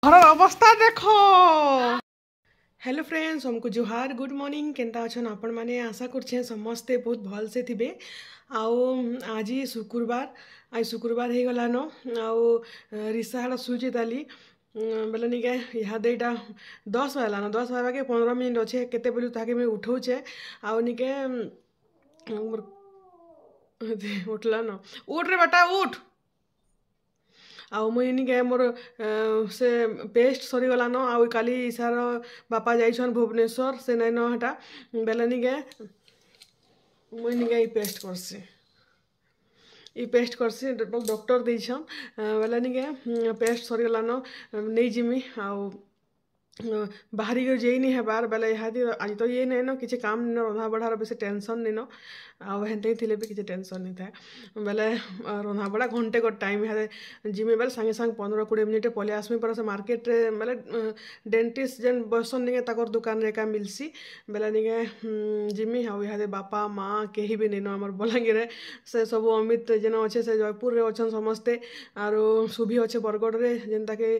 घर अवस्था देख। हेलो फ्रेंड्स, हमको जुहार, गुड मॉर्निंग। केनता अच्छन आपण माने? आशा करछे समस्ते बहुत भल से थिबे। आओ आज शुक्रवार, आज शुक्रवार हो गला न। आओ रिसा हाड़ सुचे ताली बोले निके इहादे इटा 10 बजला न, 10 बजे 15 मिनट अच्छे केते बोलू ताके मैं उठौछे। आओ निके उठला न, उठ रे बेटा उठ। आउ मुई निके मोर से पेस्ट सरीगला न। आउ काली इसार बापा जाइछन भुवनेश्वर, से नाइन हटा बेले निके मुई निके ई पेस्ट करसी, ई पेस्ट करसी डॉक्टर देछन बेले निके पेस्ट सरीगला न नहीं जिमी। आउ बाहरी कर जेनी है बार बेले इहादी आज तो ये नहीं न किसी काम नहीं न, रंधा बढ़ार बेसी टेंशन नहीं न। आउ हेन्ते थिले भी किसी टेंशन नहीं था बेले रंधा बड़ा घंटे को टाइम है जिमी बेले संगे संग 15-20 मिनट पले आसमी पर से मार्केट रे बेले डेंटिस्ट जेन बसन निके ताकर दुकान रे का मिलसी बेले निके जिमी। आउ इहादे बापा माँ केही भी नहीं न हमर बलांगीर से सब अमित जेन अच्छे से जयपुर रे अच्छन समस्ते। आरो सुभी अच्छे बरगढ़ रे जेनता के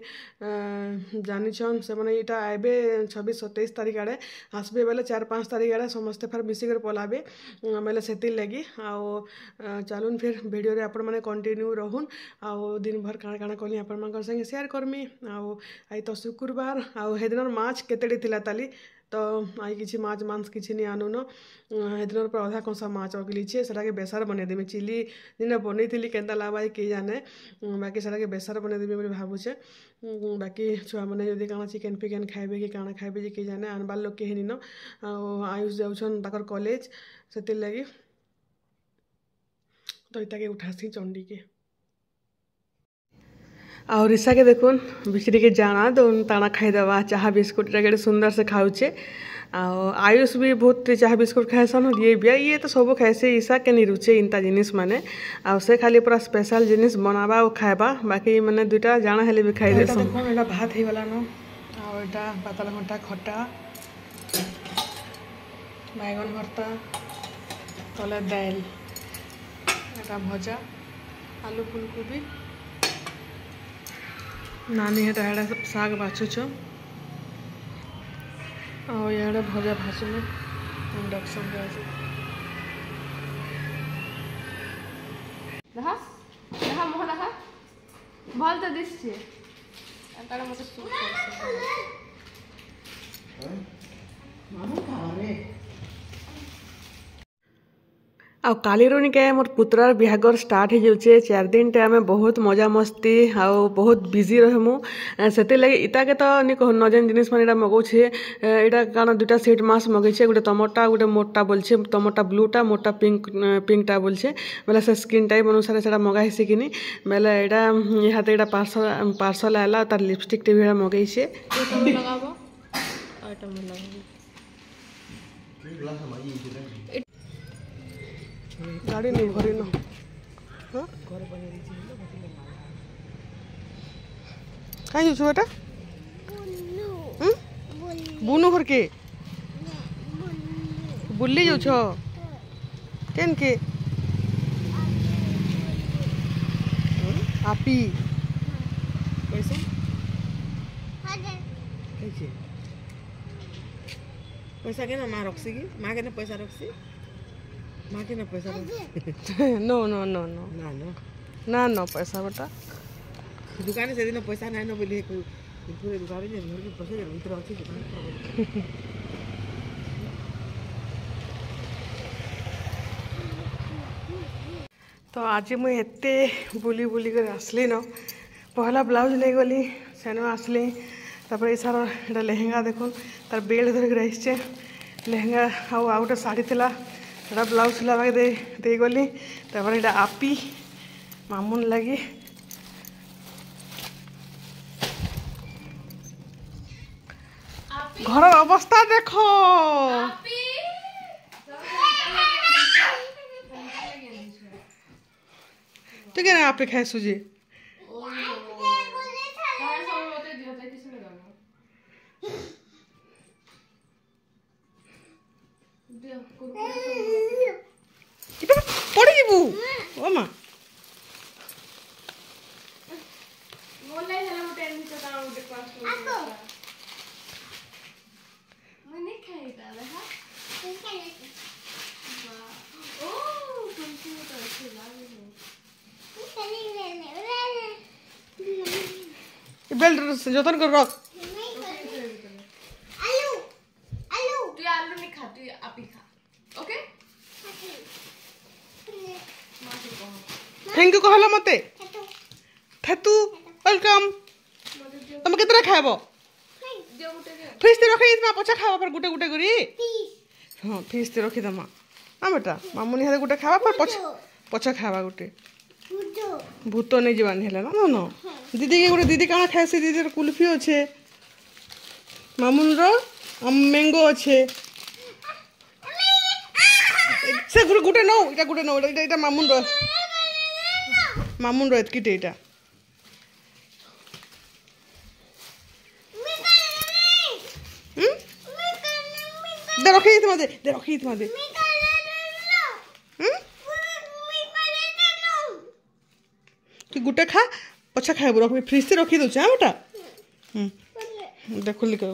जानिछन से माने इटा आबे 26-27 तारीख आड़े आसबे बेले 4-5 तारीख आड़े समस्ते फिर मिसिकर पलाबे बेले सेति लगी। आओ चलुन फिर वीडियो रे आपण माने कंटिन्यू रहून। आओ दिन भर काଣା काଣା कली आपण मानकर संगे शेयर करमी। आओ आई तो शुक्रवार आओ हेदिनर माछ केतेडी थिला ताली तो आई किसी माछ मांस किसी नहीं आनु न। हेदिनर पर अधा कंसा माछ अगलीछे सेटाके बेसार बने देमी। चिली दिन बनी थी केन्ता लाबाई के जाने, बाकी सेटाके बेसार बने देमी बोली भाबुछे। बाकी छुआ मैंने जदि काଣା चिकेन फिकेन खाइबे कि काଣା खाइबे जे कि जाने, आनबार लोक केही न। आयुष जाउछन ताकर कॉलेज सेतिर लगी तो इताके उठासी चंडी के। और ऋषा के देखुन बिचरी के जाना तो ताना खाईदेवा चाह बिस्कुट रे सुंदर से खाऊचे। आयुष भी बहुत चाह बिस्कुट खाएसन, ये तो सब खाएसे। ईशा के नहीं रुचे इंता जिनिस माने आ से खाली पूरा स्पेशल जिनिस बनावा और खाएबा, बाकी माने दुटा जाना हेले भी खाई देसन। देखो एटा भात हे वाला न, और एटा पातल घंटा खट्टा बैगन भर्ता तले दाल एटा भजा आलू फुलकोबी नानी हेटा हेड़ा साग बाछुछ और याडे भजा भासुने इंडक्शन गैस रहा रहा मोह रहा भल तो दिस छे अंतरा मते सूट करछ मानो खावे। आ काली निके मोर पुत्रार बिहागर स्टार्ट हो जाऊे 4 दिन टे आम बहुत मजा मस्ती आउ बहुत बिजी रहमु से लगे इताके तो नि कह न जेन जिनिस मैंने मगौछे यहाँ कारण 2टा सेट मास मगैछे, गोटे तमटा गोटे मोटा बोलछे, तमटा ब्लूटा मोटा पिंकटा बोलछे बेले से स्किन टाइप अनुसार से मगाइसे कि बेले यहाँ यहाँ पार्सल आला तार लिपस्टिक टे भी मगैछे। गाड़ी नहीं भरी न कहीं जाऊ बेटा बुनु घर के बुल्ली जाऊ केन के आपी पैसा पैसा के ना माँ रखसी की माँ के ना पैसा रखसी माँ के ना पैसा नो नो नो नो ना नो ना नो पैसा बेटा दुकान से दिन पैसा ना न बोली पूरे दुकान में घर के पैसे भीतर अच्छी दुकान। तो आज मुझे एते बुली बुली कर आसली न, पहला ब्लाउज ले गली सेन आसली तापर ये सारा एटा लेहेंगा देखुन तार बेल्ट धरिक रहीचे लेहेंगा आउ गोटे शाढ़ी थिला एटा ब्लाउज सिलाबा दे गली तापर एटा आपी मामुन लगी घर अवस्था देख। तो क्या आप खाए सुजी पड़ी जीवु ओ माँ मोलाई हेला मोटे एनी तो ताऊ देखा मैं नहीं खाएगा देखा ओ तुमसे तो अच्छी बात है बेल्ट जतन कर रख तू ये आलू नहीं खा तू आप ही खा ओके थैंक यू कहला मते थेतु वेलकम तुम केतरा खाबो फ्रिज ते रखी इतना पछा खावा पर गुटे गुटे करी हां फ्रिज ते रखी दमा हां बेटा मामुनी हाते गुटे खावा पर पछा खावा गुटे भूत नहीं जीवान हेला ना ना दीदी के गुटे दीदी कहाँ खाएसी दीदी रो कुल्फी अच्छे मामुन रो मैंगो अच्छे से गुटे नो इटा मामुन रो एतकी टेटा दे रखी दे कि गुटे खा पछा खाइबो रख फ्रिज से रखी दउछ हां बेटा देख खुली कर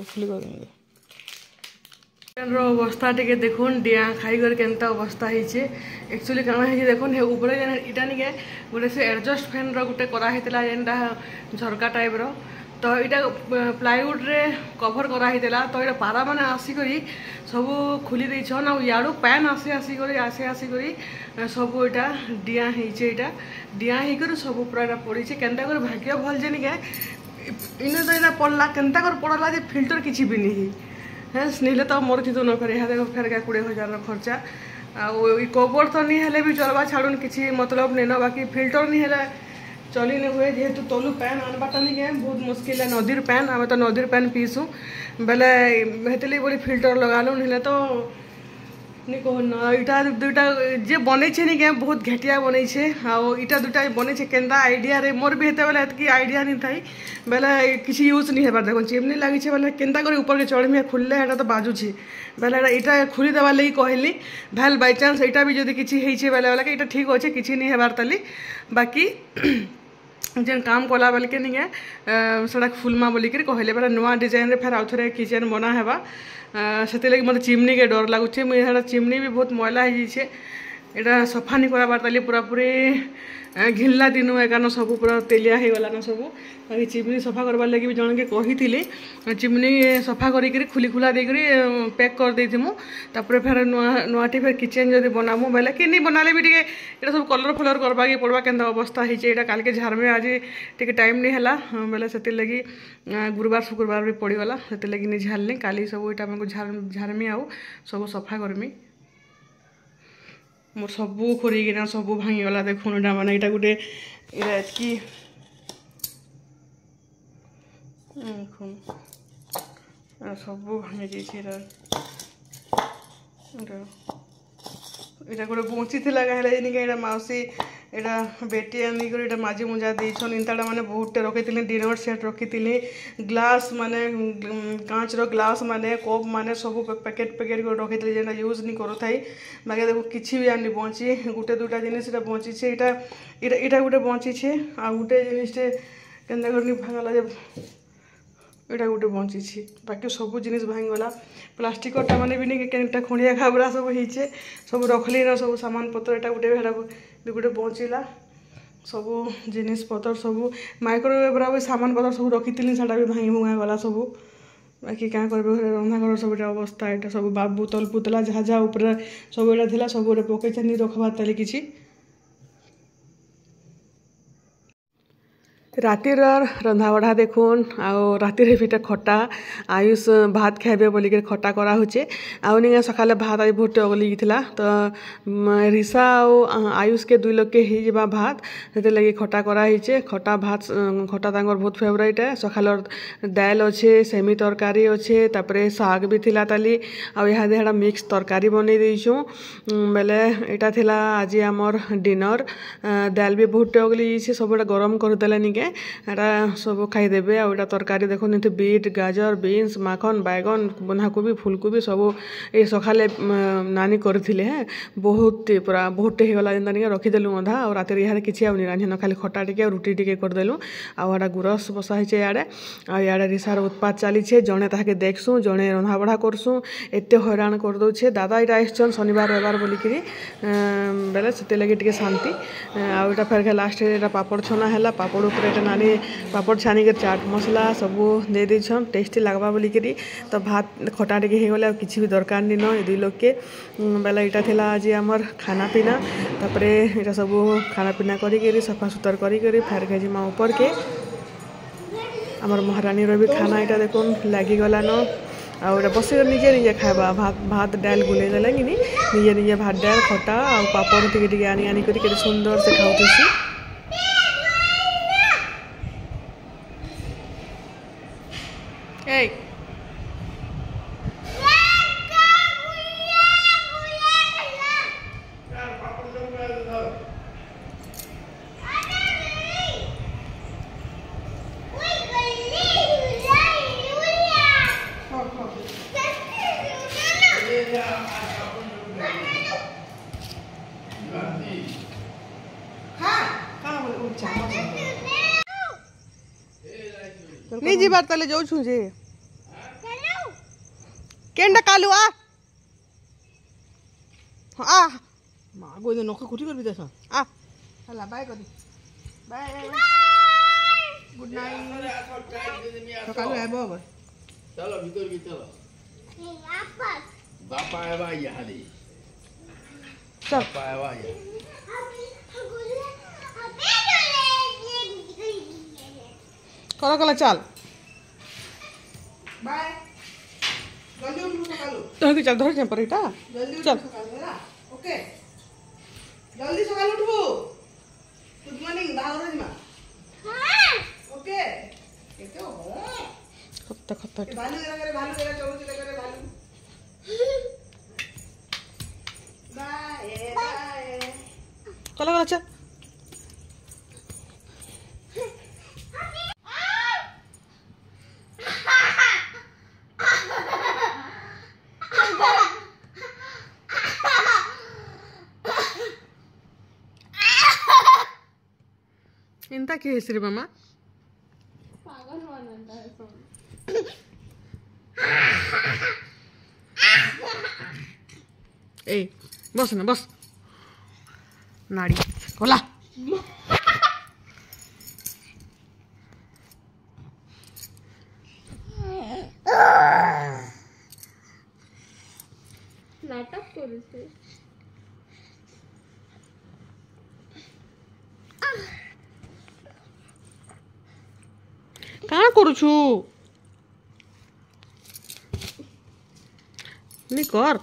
रो अवस्था टिके देखुन डिया खाई कर केनता अवस्था हिचे एक्चुअली काना है देखुन हे ऊपर जन इटा नि के गोटे से एडजस्ट फैन रो गुटे करा हेतला जेनटा झरका टाइप रो तो इटा प्लाईवुड रे कवर करा हेतला तो इटा पारा माने आसी करी सब खुली दै छन आ याडू पैन आसी करी सब इटा डिया हिचे इटा डिया ही कर सब पूरा इटा पड़ी छे केनता कर भाग्य भल जे नि के इने तो इटा पड़ला केनता कर पड़ला जे फिल्टर किछि भी नहीं है स्नेले तो मोर थी तो न करे हाथे फेर का 20,000 खर्चा आ कवर तो नहीं हेले भी चलवा छाड़ून किसी मतलब नहीं ना बाकी फिल्टर नहीं हेले चली नहीं हुए जेहेतु तलु पैन आनबाटा नहीं गए बहुत मुश्किल है नदीर पैन आम तो नदीर पैन पीसू बेले हेतली बोली फिल्टर लगालु नहीं तो नहीं कहना इटा दुटा जे बने नहीं क्या बहुत घटिया बने इटा दुटा बने केन्दा आइडिया रे मोर भी हेते बेले एतकी आइडिया नहीं थाई बेले किसी यूज नहीं हेबार देखो चिमनी लगी बेले केन्दा कर ऊपर के चढ़मी खुलले हेटा तो बाजुची बेले इटा खुली देवा लगी कहली भैल बाई चांस इटा भी जदि किसी होइछे बेले बेले इटा ठीक अच्छे किसी नहीं हेबार ताली बाकी जेन काम कला बेल के नहीं है फुलमा बोलिक कहले बेटा नुआ डिजाइन रे फेर आउ थे किचेन बना हेबा से लगे मतलब चिमनी के डर लगुचे मुझे चिमनी भी बहुत मैला हो जाइए यहाँ सफा नहीं कराबार ताली पूरा पूरी घिनला दिन एकान सब पूरा तेलिया हो गलान सब बाकी चिमनी सफा करवार लगे भी जन के कही चिमनी सफा करी खुली खुला देकर पैक कर देमु तापर फिर नुआटी फिर किचेन जब बनामु बेले कि नहीं बनाले भी टे सब कलर फलर करवा के पड़वा के अवस्था होता काल के झारमे आज टे टाइम नहीं है बेले से लगी गुरुवार शुक्रवार भी पड़गला से लगी नहीं झारनी काली सब यहाँ झारमी आउ सब सफा करमी मोर सबू खोरिकिना सबू भांगीगला देखुन इटा माने इटा गोटे इटा एतकी देखुन सबू भांगी जाइए इटा गोटे बंची थिला कहले इटा माउसी एटा बेटी आनी कर इटा माजी मुजा देछन इंताटा माने बहुत रखी डिनर सेट रखी ग्लास माने कांच रो ग्लास माने कप माने सब पैकेट कर रखी जेना यूज नहीं करू थाई बाकी देखो किछि भी आनी बंची गुटे दुटा जिनिस इटा बंची छे इटा गुटे बंची छे आ गुटे जिनिस केनता करनी भांगला जे इटा गोटे बंची बाकी सब जिनिस भांगीगला प्लास्टिक टा मैंने भी नहीं केनटा खुणिया खाबरा सब होइछे सब रखली ना सब सामान पत्र एटा गोटे भी गोटे बंचीला सब जिनिस पतर सब माइक्रोवेव रा सामान पतर सब रखी से भी भांगी भुंगा गला सब बाकी क्या कर रंधा घर सब अवस्था यहाँ सब बोतल पुतला जहाँ जहाँ ऊपर सब यहाँ सब पकई रखबार ताली किसी रातिर रंधाबढ़ा देखुन आउ रातिर भी खटा आयुष भात खाइबे बोलिक खटा करा होचे आउ निगे सकाले भात आज बहुत गली तो रिसा आयुष के 2 लोग के ही जबा भात से लगे खटा करा होचे खटा भात खटा तांगर बहुत फेवरेट है सकालर दाल अच्छे सेमी तरकारी अच्छे तापरे साग भी थिला ताली आउ यहाँ देड़ा मिक्स तरकारी बनै देइछु बेले एटा थिला आज आमर डिनर दाल भी बहुत गली सब गरम कर देला निके ଟିକେ ଏଟା ସବୁ ଖାଇଦେବେ। ଆଉ ଏଟା ତରକାରୀ ଦେଖୁନ୍ ଏଠି ବିଟ୍ ଗାଜର ବିନ୍ସ ମାଖନ ବାଇଗଣ ବନ୍ଧାକୋବି ଫୁଲକୋବି ସବୁ ଏ ସକାଳେ ନାନୀ କରିଥିଲେ ହେଁ ବହୁତଟେ ପୁରା ବହୁତଟେ ହେଇଗଲା ଯେନ୍ତା ଟିକେ ରଖିଦେଲୁ ଅଧା। ଆଉ ରାତିରେ ଇହାଦେ କିଛି ଆଉ ନି ରାନ୍ଧିନ ଖାଲି ଖଟା ଟିକେ ଆଉ ରୁଟି ଟିକେ କରିଦେଲୁ। ଆଉ ଏଟା ଗୁରସ୍ ବସା ହେଇଛେ ଇଆଡ଼େ। ଆଉ ଇଆଡ଼େ ରିସାର ଉତ୍ପାତ ଚାଲିଛେ ଜଣେ ତାହାକେ ଦେଖସୁଁ ଜଣେ ରନ୍ଧାବଢ଼ା କରସୁଁ ଏତେ ହଇରାଣ କରିଦଉଛେ। ଦାଦା ଏଇଟା ଆସିଛନ୍ ଶନିବାର ରବିବାର ବୋଲିକିରି ବେଲେ ସେଥିଲାଗି ଟିକେ ଶାନ୍ତି। ଆଉ ଏଇଟା ଫେର୍ ଲାଷ୍ଟରେ ଏଇଟା ପାପଡ଼ ଛନା ହେଲା ପାପଡ଼ ଉପରେ ଏଇଟା ନାନୀ ପାପଡ଼ ଛାନିକରି ଚାଟ ମସଲା ସବୁ ଦେଇ ଦେଇଛନ୍ ଟେଷ୍ଟି ଲାଗ୍ବା ବୋଲିକିରି। ତ ଭାତ ଖଟା ଟିକେ ହେଇଗଲେ ଆଉ କିଛି ବି ଦରକାର ନିନ ଏ ଦୁଇ ଲୋକେ ବେଲେ ଏଇଟା ଥିଲା ଆଜି ଆମର ଖାନା ପିନା। ତାପରେ ଏଇଟା ସବୁ ଖାନା ପିନା କରିକିରି ସଫା ସୁତର କରିକିରି ଫେର୍ ଯିମା ଉପରକେ। ଆମର ମହାରାଣୀର ବି ଖାନା ଏଇଟା ଦେଖୁନ୍ ଲାଗିଗଲାନ। ଆଉ ଏଇଟା ବସିକରି ନିଜେ ନିଜେ ଖାଇବା ଭାତ ଡାଲ ଗୁଲେଇ ଦେଲେ କିନି ନିଜେ ନିଜେ ଭାତ ଡାଲ ଖଟା ଆଉ ପାପଡ଼ ଟିକେ ଟିକେ ଆନି ଆନି କରି କେତେ ସୁନ୍ଦର ସେ ଖାଉଥିସି। ଏଇ नहीं जीवार तले जाऊ छु जे केंडा कालू आ मागो दे नख कुटी कर देसा आ हला बाय कर बाय गुड नाइट सकाळू आबो अब चलो भीतर की चलो बापा आवा यहाँ चल बापा आवा यहाँ कला कला चल बाय जल्दी उठ सकाळू तो की चल धर जे पर इटा जल्दी उठ चल सकाळू हैला ओके जल्दी सकाळू उठबो गुड मॉर्निंग दावरो जिमा हां ओके केते हो खत्ता खत्ता भालू जरा चलो चले करे भालू बाय बाय कला कला चल इंता की हेसरी मामा पागल बनता है सब ए बस ना बस नाड़ी खोला नाटक करेছে कहाँ करुछु नी कर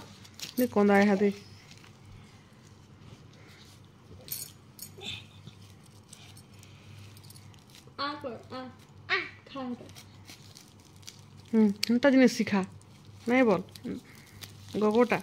नी कंदा है हाथी आ कर आ खा हंता जिनिस शिखा नहीं बोल गोगोटा